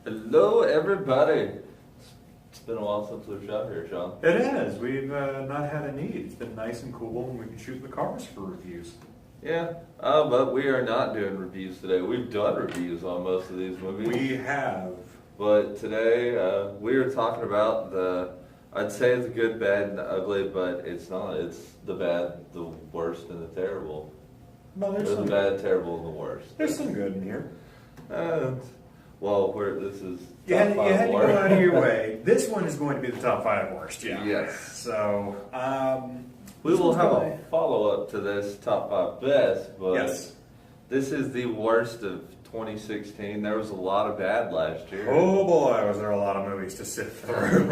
Hello, everybody. It's been a while since we've shot here, Sean. It has. We've not had a need. It's been nice and cool, and we can shoot in the cars for reviews. Yeah, but we are not doing reviews today. We've done reviews on most of these movies. We have. But today, we are talking about I'd say it's the good, bad, and the ugly, but it's not. It's the bad, the worst, and the terrible. Well, There's the bad, terrible, and the worst. There's some good in here. Well, this is You had to go out of your way. This one is going to be the top 5 worst, yeah. Yes. So, we will have a follow-up to this top 5 best, but yes. This is the worst of 2016. There was a lot of bad last year. Oh boy, was there a lot of movies to sift through.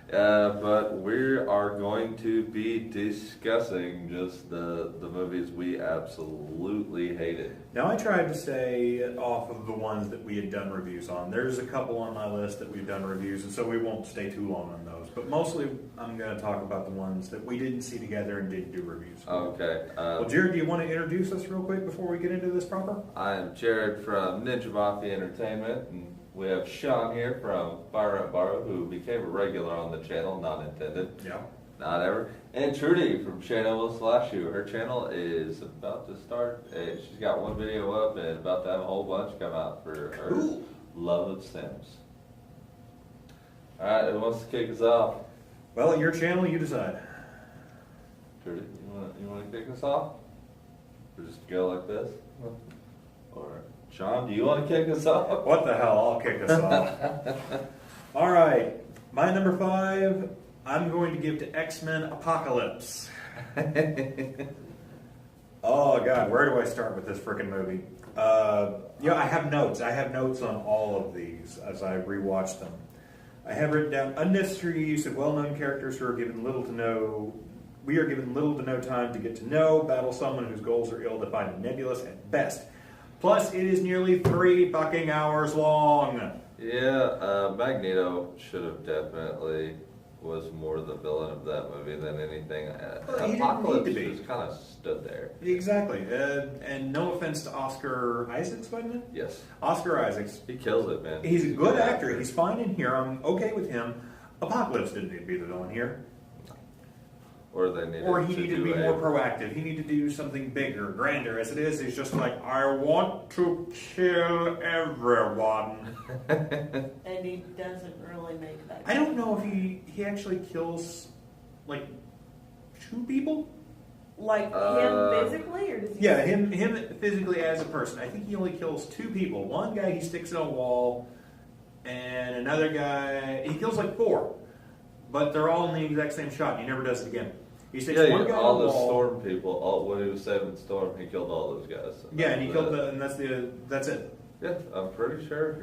But we are going to be discussing just the movies we absolutely hated. Now, I tried to stay off of the ones that we had done reviews on. There's a couple on my list that we've done reviews, and so we won't stay too long on those. But mostly, I'm going to talk about the ones that we didn't see together and didn't do reviews for. Okay. Well, Jared, do you want to introduce us real quick before we get into this proper? I am Jared from Ninja Mafia Entertainment, and we have Sean here from Fire Rent Borrow, who became a regular on the channel, not intended. Yeah. Not ever. And Trudy from Channel Will Slash You. Her channel is about to start. She's got one video up and about to have a whole bunch come out for her love of Sims. Alright, who wants to kick us off? Well, your channel, you decide. Trudy, you want to kick us off? Or just go like this? Or Sean, do you want to kick us off? What the hell? I'll kick us off. All right. My number 5, I'm going to give to XMen Apocalypse. Oh, God. Where do I start with this freaking movie? I have notes. I have notes on all of these as I rewatch them. I have written down unnecessary use of well-known characters who are given little to no... We are given little to no time to get to know, battle someone whose goals are ill-defined and nebulous at best. Plus, it is nearly 3 fucking hours long. Yeah, Magneto should have definitely was more the villain of that movie than anything. Well, he didn't need to be. Just kind of stood there. Exactly. And no offense to Oscar Isaacs, wasn't it? Yes. Oscar Isaacs. He kills it, man. He's a good actor. He's fine in here. I'm okay with him. Apocalypse didn't need to be the villain here. Or he needed to be more proactive. He needed to do something bigger, grander. As it is, he's just like, I want to kill everyone. And he doesn't really make that. I don't know if he actually kills, like, 2 people? Like him physically, or does he? Yeah, him physically as a person. I think he only kills 2 people. One guy he sticks in a wall, and another guy, he kills like 4. But they're all in the exact same shot, and he never does it again. He sticks one guy all in the the wall. Storm people, when he was saving Storm, he killed all those guys. So Yeah, and he killed and that's it. Yeah, I'm pretty sure.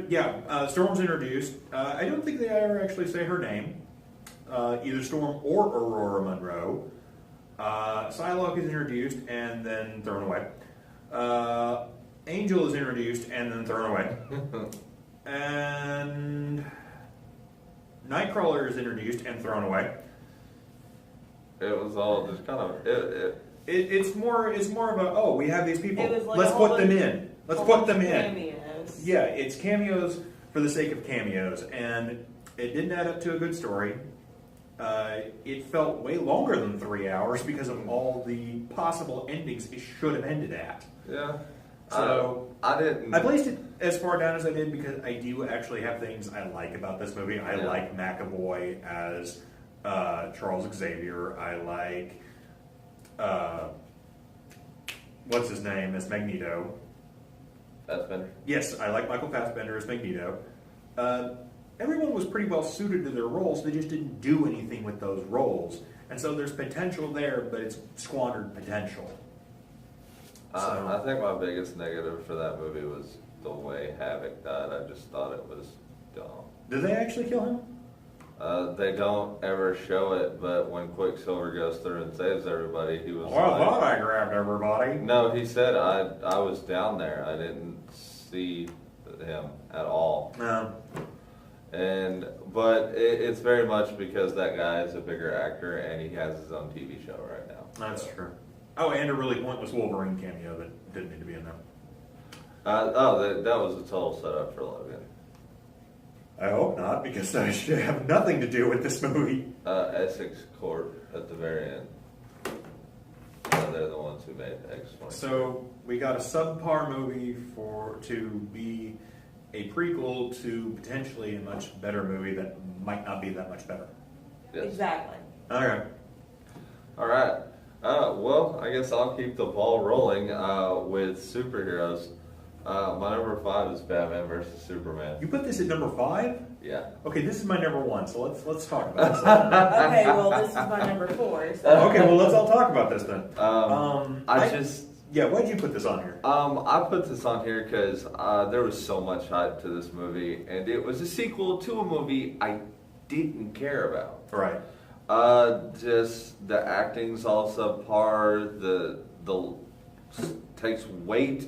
Yeah. Storm's introduced. I don't think they ever actually say her name. Either Storm or Aurora Monroe. Psylocke is introduced and then thrown away. Angel is introduced and then thrown away. And Nightcrawler is introduced and thrown away. It was all just kind of It's more of a we have these people. It was like Let's put them in. Let's put them in. Cameos. Yeah, it's cameos for the sake of cameos, and it didn't add up to a good story. It felt way longer than 3 hours because of all the possible endings it should have ended at. Yeah. So I didn't. I placed it as far down as I did because I do actually have things I like about this movie. I like McAvoy as Charles Xavier. I like what's his name as Magneto. Fassbender. Yes, I like Michael Fassbender as Magneto. Everyone was pretty well suited to their roles. They just didn't do anything with those roles, and so there's potential there, but it's squandered potential. I think my biggest negative for that movie was the way Havoc died. I just thought it was dumb. Did they actually kill him? They don't ever show it, but when Quicksilver goes through and saves everybody, he was I thought I grabbed everybody. No, he said, I was down there. I didn't see him at all. No. But it's very much because that guy is a bigger actor and he has his own TV show right now. That's true. Oh, and a really pointless Wolverine cameo that didn't need to be in there. That was a total setup for Logan. I hope not, because I should have nothing to do with this movie. Essex Court at the very end. They're the ones who made X-Men. So we got a subpar movie to be a prequel to potentially a much better movie that might not be that much better. Yes. Exactly. Okay. All right. Well, I guess I'll keep the ball rolling with superheroes. My number 5 is Batman versus Superman. You put this at number 5? Yeah. Okay, this is my number 1, so let's talk about this. Okay, well, this is my number 4. So. Okay, well, let's all talk about this then. Yeah, why'd you put this on here? I put this on here because there was so much hype to this movie, and it was a sequel to a movie I didn't care about. Right. Just the acting's all subpar. The takes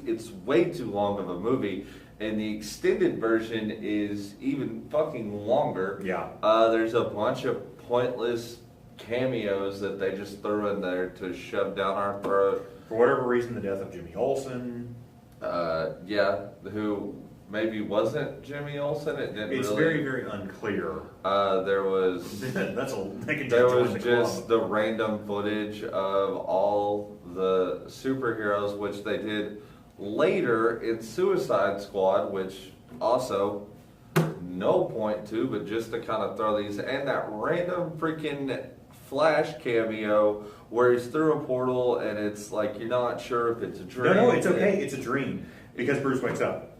it's way too long of a movie, and the extended version is even fucking longer. Yeah. There's a bunch of pointless cameos that they just threw in there to shove down our throat. For whatever reason, the death of Jimmy Olsen. Yeah, who maybe wasn't Jimmy Olsen. It didn't. It's really, very, very unclear. There was. There was just the random footage of all the superheroes, which they did later in Suicide Squad, which also no point to, but just to kind of throw these, and that random freaking Flash cameo where he's through a portal and it's like you're not sure if it's a dream. No, it's okay. It's a dream because Bruce wakes up.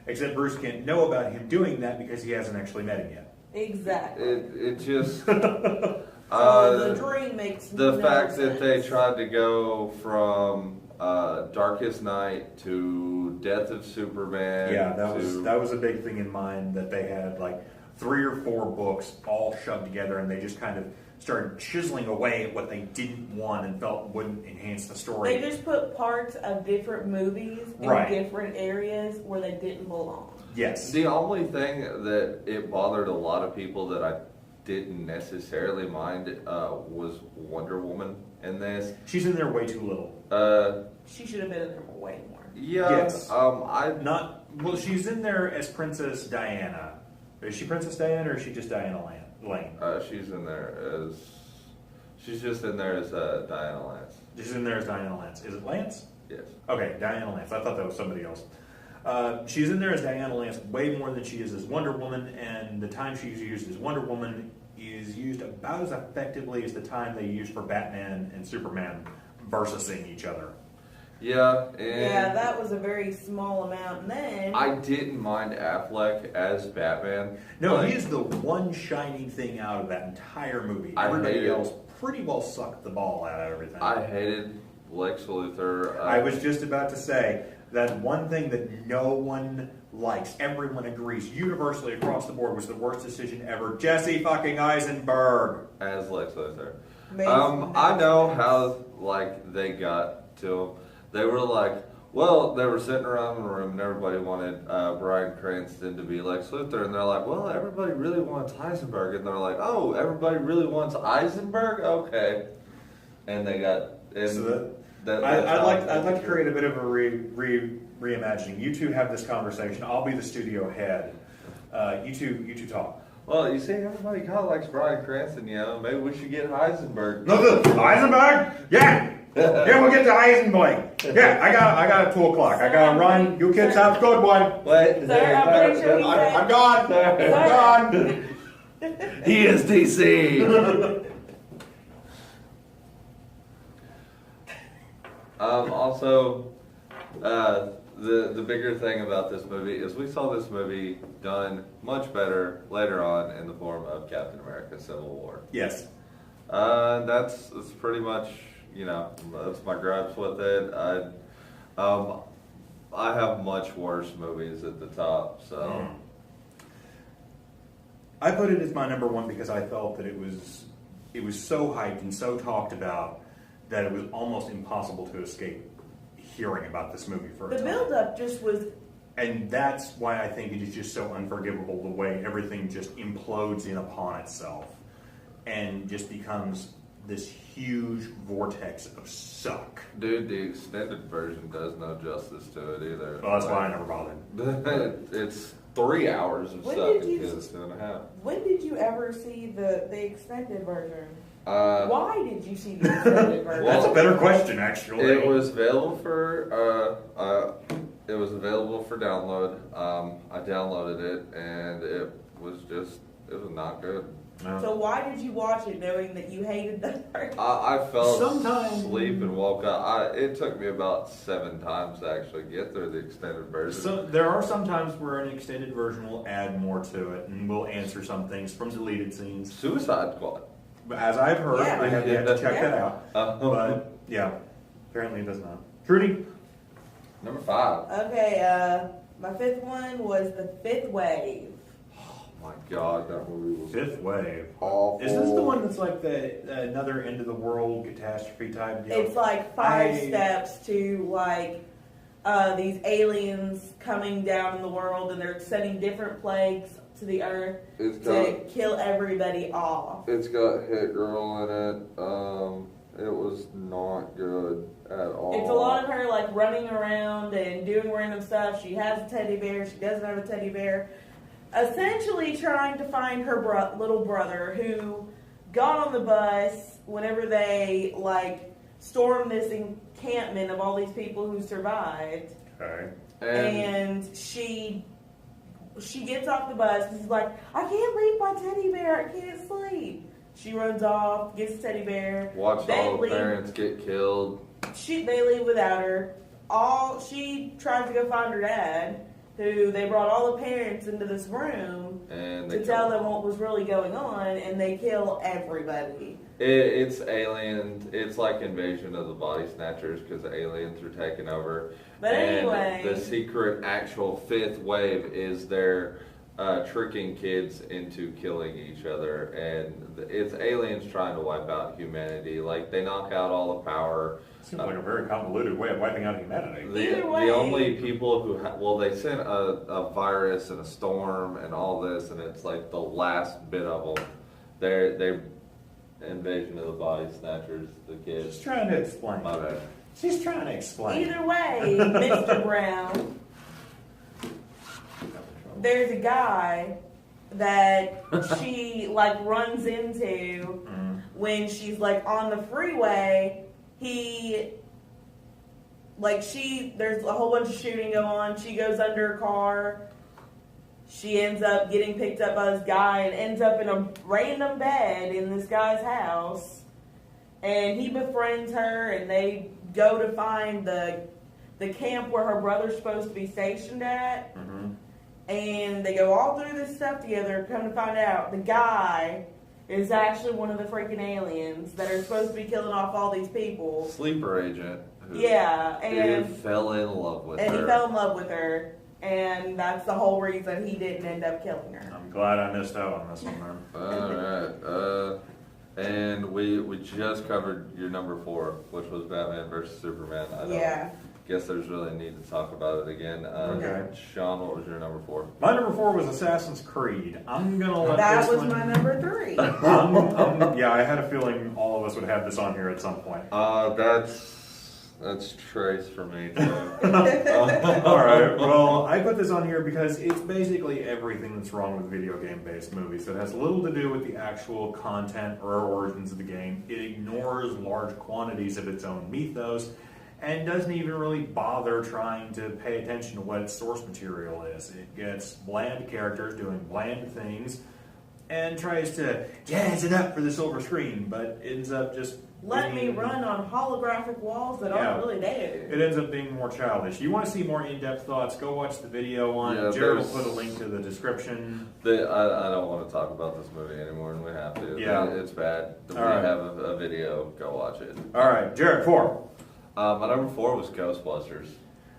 Except Bruce can't know about him doing that because he hasn't actually met him yet. Exactly. It just the dream makes the no fact sense. that they tried to go from Darkest Night to Death of Superman. Yeah, that was a big thing in mind, that they had like 3 or 4 books all shoved together, and they just kind of started chiseling away at what they didn't want and felt wouldn't enhance the story. They just put parts of different movies in Right. different areas where they didn't belong. Yes. The only thing that it bothered a lot of people that I didn't necessarily mind was Wonder Woman in this. She's in there way too little. She should have been in there way more. Yeah. Yes. Well, she's in there as Princess Diana. Is she Princess Diana or is she just Diana Lane? she's in there as. She's just in there as Diana Lance. She's in there as Diana Lance. Is it Lance? Yes. Okay, Diana Lance. I thought that was somebody else. She's in there as Diana Lance way more than she is as Wonder Woman, and the time she's used as Wonder Woman is used about as effectively as the time they used for Batman and Superman versusing each other. Yeah, and Yeah, that was a very small amount. And then I didn't mind Affleck as Batman. No, Like, he is the one shining thing out of that entire movie. I Everybody hated- else pretty well sucked the ball out of everything. I hated Lex Luthor. I was just about to say that one thing that no one likes, everyone agrees universally across the board, was the worst decision ever. Jesse fucking Eisenberg. as Lex Luthor. Made I know how they got to him. They were like, well, they were sitting around in the room and everybody wanted Bryan Cranston to be Lex Luthor, and they're like, well, everybody really wants Heisenberg, and they're like, oh, everybody really wants Eisenberg, okay, and they got. And So that's I'd like to create a bit of a reimagining. You two have this conversation. I'll be the studio head. You two talk. Well, you see, everybody kind of likes Bryan Cranston, you know. Maybe we should get Heisenberg. No, Eisenberg? Yeah. Yeah, we'll get to Eisenberg. Yeah, I got a 2 o'clock. I gotta run. You kids have a good one. What? Sir, I'm pretty sure he said- I'm gone. I'm gone. He is DC. Also, the bigger thing about this movie is we saw this movie done much better later on in the form of Captain America: Civil War. Yes. That's pretty much, that's my gripes with it. I have much worse movies at the top, so. I put it as my number 1 because I felt that it was so hyped and so talked about that it was almost impossible to escape hearing about this movie for a the time. build-up just was. And that's why I think it is just so unforgivable, the way everything just implodes in upon itself and just becomes this huge vortex of suck. Dude, the extended version does no justice to it either. Well, that's why I never bothered. It's 3 hours of When suck did you- instead of 2.5. When did you ever see the extended version? Uh, Why did you see the extended version? That's a better question, actually. It was available for download. I downloaded it and it was not good. No. So why did you watch it knowing that you hated that part? I fell Sometimes- asleep and woke up. It took me about 7 times to actually get through the extended version. So there are some times where an extended version will add more to it and will answer some things from deleted scenes. Suicide Squad. But as I've heard, Yeah. I have yet to check that Yeah. out. But yeah, apparently it does not. Trudy? Number 5. Okay, my fifth one was The Fifth Wave. Oh my god, that movie was Fifth Wave. awful. Is this the one that's like the another end of the world catastrophe type deal? It's like 5 I- steps to like these aliens coming down in the world, and they're sending different plagues to the earth It's to got kill everybody off. Hit Girl in it. It was not good at all. It's a lot of her like running around and doing random stuff. She has a teddy bear. She doesn't have a teddy bear. Essentially trying to find her little brother who got on the bus whenever they like stormed this encampment of all these people who survived. Okay. And she gets off the bus and she's like, I can't leave my teddy bear. I can't sleep. She runs off, gets the teddy bear. Watch They all the leave. parents get killed. They leave without her. She tries to go find her dad, who they brought all the parents into this room And to they tell kill them what was really going on, and they kill everybody. It's aliens. It's like Invasion of the Body Snatchers because aliens are taking over. But and anyway, the secret actual 5th wave is they're tricking kids into killing each other, and it's aliens trying to wipe out humanity. Like they knock out all the power. Seems like a very convoluted way of wiping out humanity. Either way. The only people who they sent a virus and a storm and all this, and it's like the last bit of them. They're Invasion of the Body Snatchers, the kids. She's trying to explain. My bad. She's trying to explain. either way, Mr. Brown, there's a guy that she like runs into when she's like on the freeway. There's a whole bunch of shooting going on. She goes under a car. She ends up getting picked up by this guy and ends up in a random bed in this guy's house. And he befriends her, and they go to find the camp where her brother's supposed to be stationed at. Mm-hmm. And they go all through this stuff together. Come to find out, the guy is actually one of the freaking aliens that are supposed to be killing off all these people. Sleeper agent. Who Yeah, He and fell in love with he her. fell in love with her, and that's the whole reason he didn't end up killing her. I'm glad I missed out on this one, man. Alright, and we just covered your number 4, which was Batman versus Superman. I don't Yeah. guess there's really need to talk about it again. Okay. Sean, what was your number 4? My number 4 was Assassin's Creed. I'm gonna let That this was one. my number 3. Yeah, I had a feeling all of us would have this on here at some point. That's Trace for me too. All right. Well, I put this on here because it's basically everything that's wrong with video game-based movies. It has little to do with the actual content or origins of the game. It ignores large quantities of its own mythos and doesn't even really bother trying to pay attention to what its source material is. It gets bland characters doing bland things and tries to jazz it up for the silver screen, but ends up just Let me being- run on holographic walls that aren't really there. It ends up being more childish. You want to see more in-depth thoughts, go watch the video on Yeah, Jared will there's- put a link to the description. I don't want to talk about this movie anymore, and we have to. Yeah. It's bad. We All right. have a video. Go watch it. Alright, Jared, 4. My number 4 was Ghostbusters.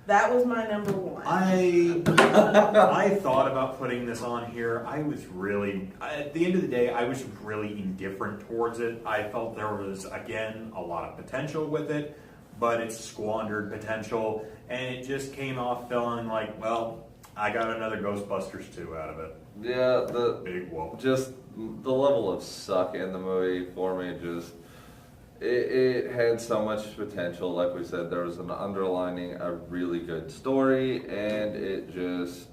That was my number 1. I thought about putting this on here. At the end of the day, I was really indifferent towards it. I felt there was, again, a lot of potential with it, but it's squandered potential, and it just came off feeling like, well, I got another Ghostbusters 2 out of it. Yeah, Big whoop. just the level of suck in the movie for me just It had so much potential. Like we said, there was an underlining a really good story, and it just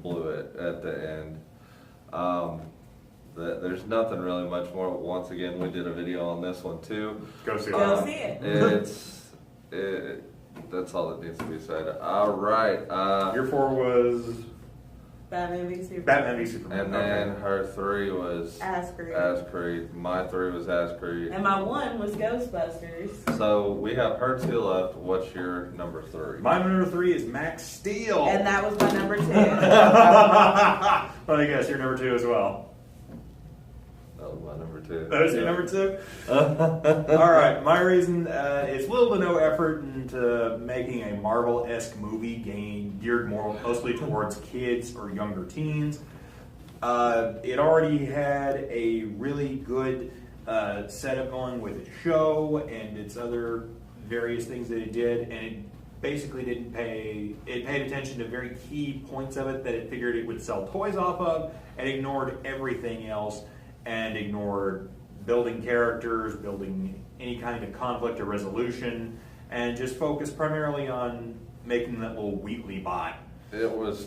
blew it at the end. There's nothing really much more. Once again, we did a video on this one too. Go see it. That's all that needs to be said. All right. Your 4 was Batman v Superman. Batman v Superman. And then her 3 was Ass Creed. Ass Creed. My 3 was Ass Creed. And my 1 was Ghostbusters. So we have her 2 left. What's your number 3? My number 3 is Max Steel. And that was my number 2. Let me guess, your number 2 as well. That was my number 2. That was your number 2? Alright, my reason is little to no effort into making a Marvel-esque movie geared more mostly towards kids or younger teens. It already had a really good setup going with its show and its other various things that it did, and it basically it paid attention to very key points of it that it figured it would sell toys off of, and ignored everything else, and ignored building characters, building any kind of conflict or resolution, and just focused primarily on making that little Wheatley bot. It was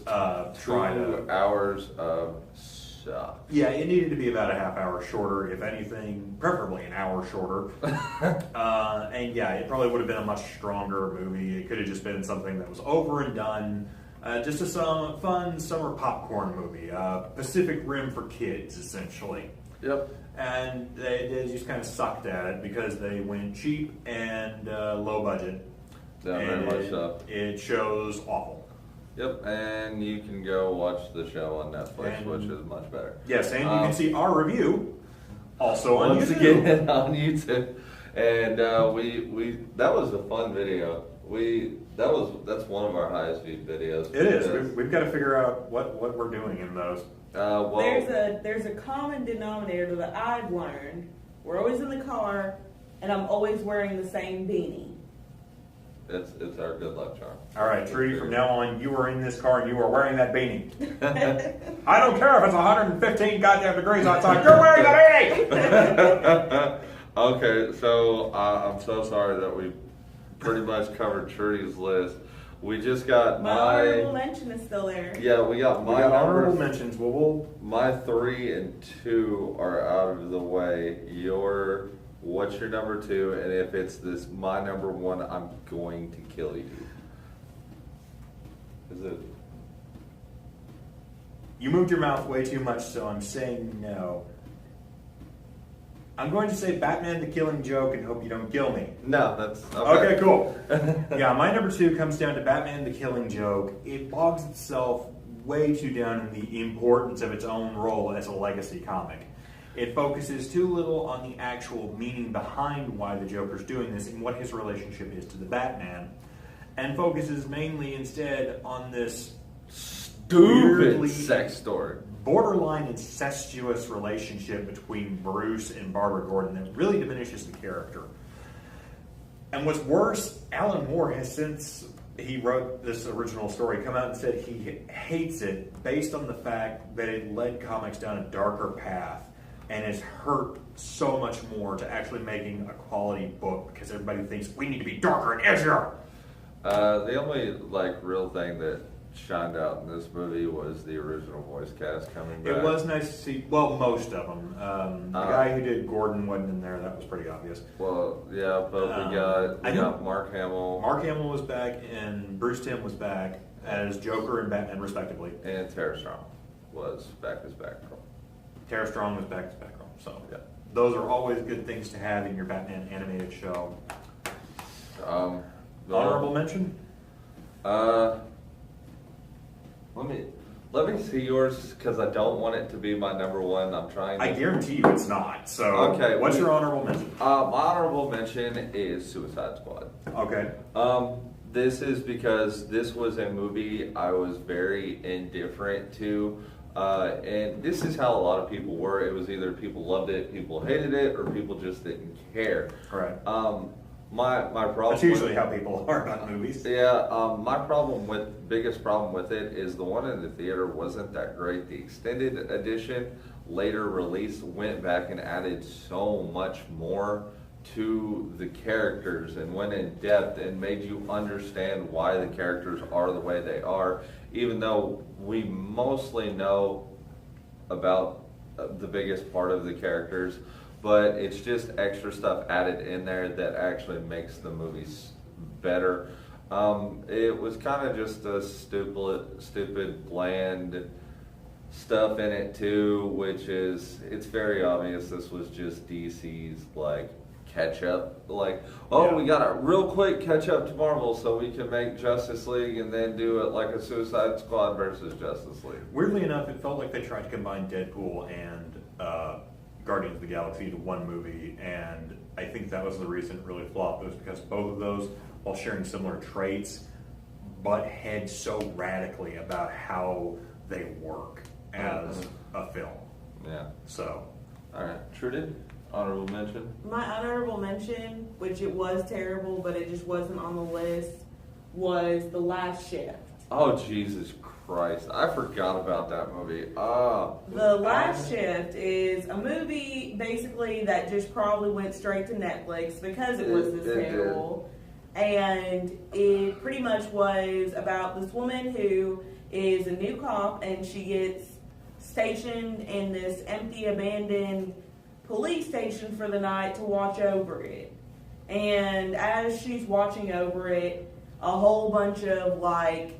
2 hours of suck. Yeah, it needed to be about a half hour shorter, if anything, preferably an hour shorter. And yeah, it probably would have been a much stronger movie. It could have just been something that was over and done. Just a fun summer popcorn movie. Pacific Rim for kids, essentially. Yep. And they just kind of sucked at it because they went cheap and low budget. Yeah, very much so. It shows awful. Yep, and you can go watch the show on Netflix, which is much better. Yes, and you can see our review also on once YouTube. Again on YouTube. And we that was a fun video. That's one of our highest viewed videos. It is. We've got to figure out what we're doing in those. There's a common denominator that I've learned. We're always in the car, and I'm always wearing the same beanie. It's our good luck charm. All right, Trudy, from now on, you are in this car and you are wearing that beanie. I don't care if it's 115 goddamn degrees outside. You're wearing that beanie! Okay, so I'm so sorry that we pretty much covered Trudy's list. We just got my honorable mention is still there. Yeah, we got my honorable mentions. My 3 and 2 are out of the way. What's your number 2? And if it's my number 1, I'm going to kill you. Is it? You moved your mouth way too much, so I'm saying no. I'm going to say Batman the Killing Joke and hope you don't kill me. No, that's... Okay, cool. Yeah, my number 2 comes down to Batman the Killing Joke. It bogs itself way too down in the importance of its own role as a legacy comic. It focuses too little on the actual meaning behind why the Joker's doing this and what his relationship is to the Batman, and focuses mainly instead on this stupid sex story. Borderline incestuous relationship between Bruce and Barbara Gordon that really diminishes the character. And what's worse, Alan Moore has, since he wrote this original story, come out and said he hates it based on the fact that it led comics down a darker path and has hurt so much more to actually making a quality book because everybody thinks we need to be darker and edgier. The only real thing that shined out in this movie was the original voice cast coming back. It was nice to see, well, most of them. The guy who did Gordon wasn't in there, that was pretty obvious. Well, yeah, but we got Mark Hamill. Mark Hamill was back, and Bruce Timm was back as Joker and Batman, respectively. And Tara Strong was back as Batgirl. Tara Strong was back as Batgirl. So, yeah. Those are always good things to have in your Batman animated show. Honorable mention? Let me see yours because I don't want it to be my number 1. I'm trying to... I guarantee you it's not. So, okay, what's your honorable mention? My honorable mention is Suicide Squad. Okay. This is because this was a movie I was very indifferent to. And this is how a lot of people were. It was either people loved it, people hated it, or people just didn't care. Right. My problem. That's usually how people are about movies. Yeah. My biggest problem with it is the one in the theater wasn't that great. The extended edition later release went back and added so much more to the characters and went in depth and made you understand why the characters are the way they are, even though we mostly know about the biggest part of the characters, but it's just extra stuff added in there that actually makes the movies better. It was kind of just a stupid, bland stuff in it too, which is, it's very obvious this was just DC's like catch up, like, we gotta real quick catch up to Marvel so we can make Justice League and then do it like a Suicide Squad versus Justice League. Weirdly enough, it felt like they tried to combine Deadpool and Guardians of the Galaxy into one movie, and I think that was the reason it really flopped. It was because both of those, while sharing similar traits, butt heads so radically about how they work as a film. Yeah. So. Alright, Trudy, honorable mention? My honorable mention, which it was terrible, but it just wasn't on the list, was The Last Shift. Oh, Jesus Christ. I forgot about that movie. The Last Shift is a movie, basically, that just probably went straight to Netflix because it was this terrible. And it pretty much was about this woman who is a new cop, and she gets stationed in this empty, abandoned police station for the night to watch over it. And as she's watching over it, a whole bunch of like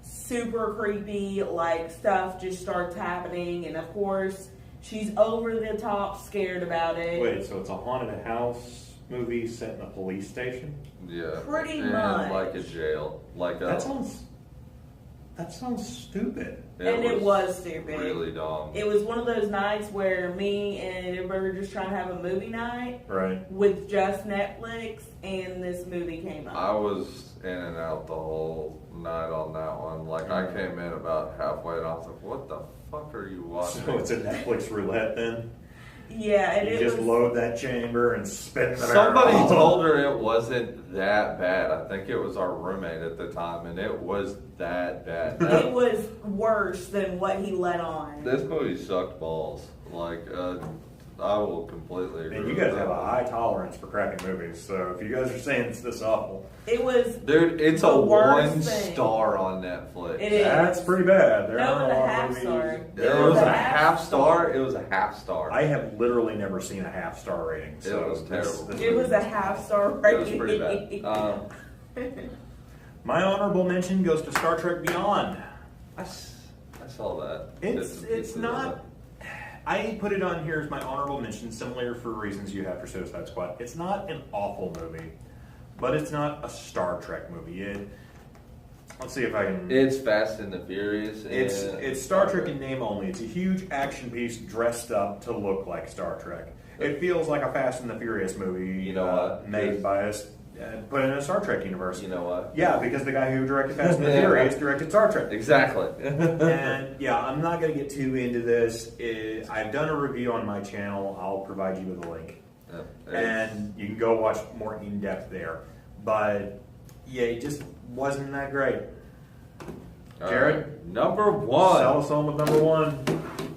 super creepy like stuff just starts happening, and of course she's over the top scared about it. Wait, so it's a haunted house movie set in a police station? Yeah. Pretty and much. like a jail. Like That sounds stupid. It was stupid. Really dumb. It was one of those nights where me and everybody were just trying to have a movie night. Right. With just Netflix, and this movie came up. I was in and out the whole night on that one. Like, I came in about halfway and I was like, what the fuck are you watching? So it's a Netflix roulette then? Yeah, and you just load that chamber and spin the Somebody barrel. told her it wasn't that bad. I think it was our roommate at the time, and it was that bad. It was worse than what he let on. This movie sucked balls. Like, I will completely agree. And you guys have a high tolerance for crappy movies, so if you guys are saying it's this awful, It was. Dude, it's the a worst 1 thing. star on Netflix. It is. that's pretty bad. There No, are and a a lot half of movies. star. It was a half star. It was a half star. I have literally never seen a half star rating. So It was terrible. It was a half star It rating. was pretty bad. My honorable mention goes to Star Trek Beyond. I saw that. It's not. I put it on here as my honorable mention, similar for reasons you have for Suicide Squad. It's not an awful movie, but it's not a Star Trek movie. Let's see if I can. It's Fast and the Furious. It's Star Trek in name only. It's a huge action piece dressed up to look like Star Trek. It feels like a Fast and the Furious movie. You know what? Made by us. Put in a Star Trek universe. You know what? Yeah, because the guy who directed Fast and the Furious directed Star Trek. Exactly. And yeah, I'm not going to get too into this. I've done a review on my channel. I'll provide you with a link. And you can go watch more in depth there. But yeah, it just wasn't that great. Jared? Number one. Sell us on with number one.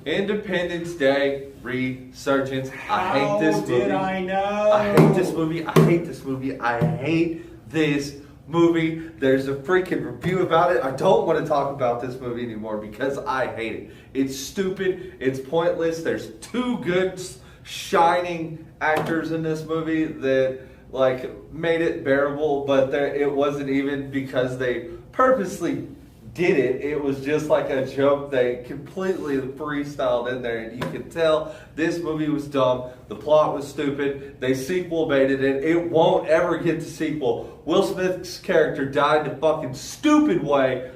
Independence Day Resurgence. I hate this movie. Did I know? I hate this movie. I hate this movie. I hate this movie. There's a freaking review about it. I don't want to talk about this movie anymore because I hate it. It's stupid. It's pointless. There's two good, shining actors in this movie that like made it bearable, but it wasn't even because they purposely did it. It was just like a joke they completely freestyled in there, and you could tell this movie was dumb. The plot was stupid. They sequel baited it. It won't ever get to sequel. Will Smith's character died in a fucking stupid way.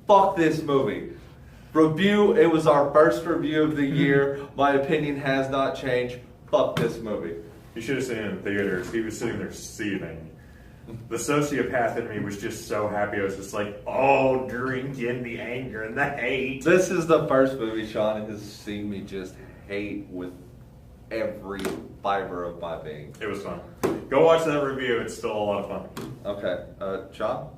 Fuck this movie. Review, it was our first review of the year. My opinion has not changed. Fuck this movie. You should have seen it in theaters. He was sitting there seething. The sociopath in me was just so happy. I was just like, oh, drink in the anger and the hate. This is the first movie Sean has seen me just hate with every fiber of my being. It was fun. Go watch that review. It's still a lot of fun. Okay. Sean?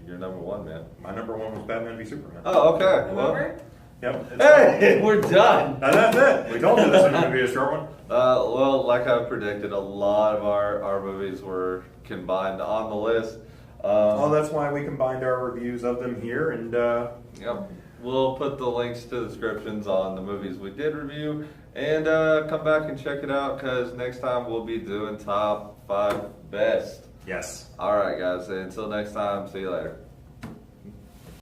You're number one, man. My number one was Batman v Superman. Oh, okay. Remember? Yep. Hey, we're done. And that's it. We told you this was going to be a short one. Well, like I predicted, a lot of our movies were combined on the list. That's why we combined our reviews of them here. And Yep. We'll put the links to the descriptions on the movies we did review. And come back and check it out because next time we'll be doing top 5 best. yes. All right, guys. Until next time, see you later.